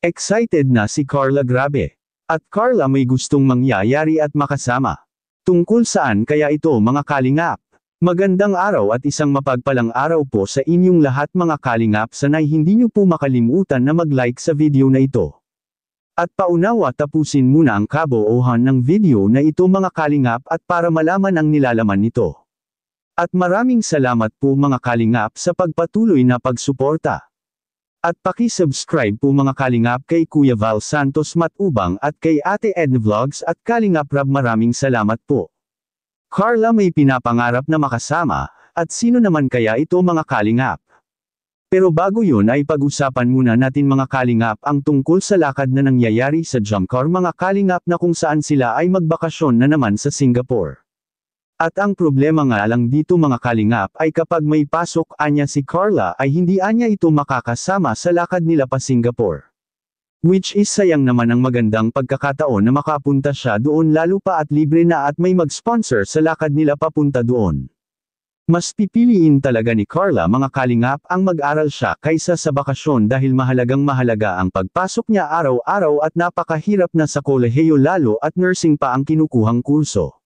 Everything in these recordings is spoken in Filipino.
Excited na si Carla, grabe. At Carla may gustong mangyayari at makasama. Tungkol saan kaya ito mga kalingap? Magandang araw at isang mapagpalang araw po sa inyong lahat mga kalingap, sanay hindi nyo po makalimutan na mag-like sa video na ito. At paunawa tapusin muna ang kabuuan ng video na ito mga kalingap at para malaman ang nilalaman nito. At maraming salamat po mga kalingap sa pagpatuloy na pagsuporta. At paki-subscribe po mga kalingap kay Kuya Val Santos Matubang at kay Ate Edna Vlogs at Kalingap Rab, maraming salamat po. Carla may pinapangarap na makasama, at sino naman kaya ito mga kalingap? Pero bago yun ay pag-usapan muna natin mga kalingap ang tungkol sa lakad na nangyayari sa Jomcar mga kalingap na kung saan sila ay magbakasyon na naman sa Singapore. At ang problema nga lang dito mga kalingap ay kapag may pasok anya si Carla ay hindi anya ito makakasama sa lakad nila pa Singapore. Which is sayang naman ang magandang pagkakataon na makapunta siya doon lalo pa at libre na at may mag-sponsor sa lakad nila papunta doon. Mas pipiliin talaga ni Carla mga kalingap ang mag-aral siya kaysa sa bakasyon dahil mahalagang mahalaga ang pagpasok niya araw-araw at napakahirap na sa kolehiyo lalo at nursing pa ang kinukuhang kurso.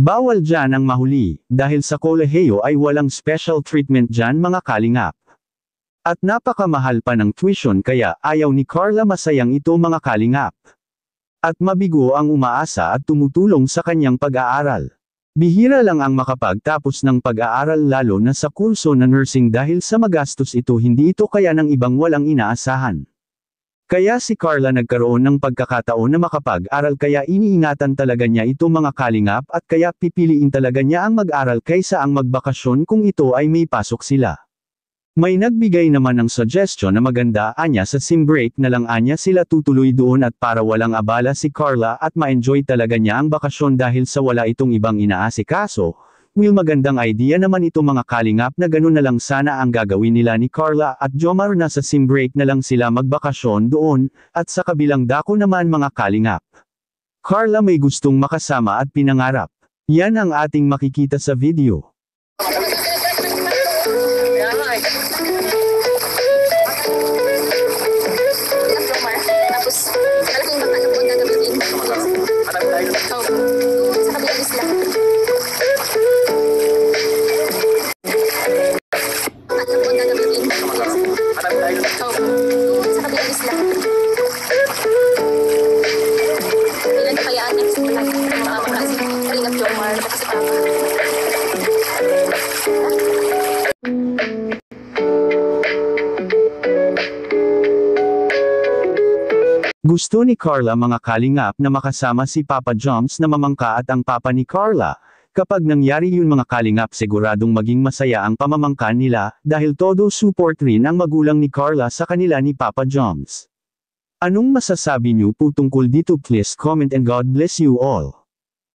Bawal dyan ang mahuli, dahil sa kolehiyo ay walang special treatment dyan mga kalingap. At napakamahal pa ng tuition kaya ayaw ni Carla masayang ito mga kalingap. At mabigo ang umaasa at tumutulong sa kanyang pag-aaral. Bihira lang ang makapagtapos ng pag-aaral lalo na sa kurso na nursing dahil sa magastos ito, hindi ito kaya ng ibang walang inaasahan. Kaya si Carla nagkaroon ng pagkakataon na makapag-aral kaya iniingatan talaga niya ito mga kalingap at kaya pipiliin talaga niya ang mag-aral kaysa ang magbakasyon kung ito ay may pasok sila. May nagbigay naman ng suggestion na maganda anya sa sim break na lang anya sila tutuloy doon at para walang abala si Carla at ma-enjoy talaga niya ang bakasyon dahil sa wala itong ibang inaasikaso. Magandang idea naman ito mga kalingap na ganun na lang sana ang gagawin nila ni Carla at Jomar na sa sim break na lang sila magbakasyon doon, at sa kabilang dako naman mga kalingap. Carla may gustong makasama at pinangarap. Yan ang ating makikita sa video. Gusto ni Carla mga kalingap na makasama si Papa Joms na mamangka at ang papa ni Carla. Kapag nangyari yun mga kalingap siguradong maging masaya ang pamamangka nila, dahil todo support rin ang magulang ni Carla sa kanila ni Papa Joms. Anong masasabi niyo po tungkol dito? Please comment and God bless you all.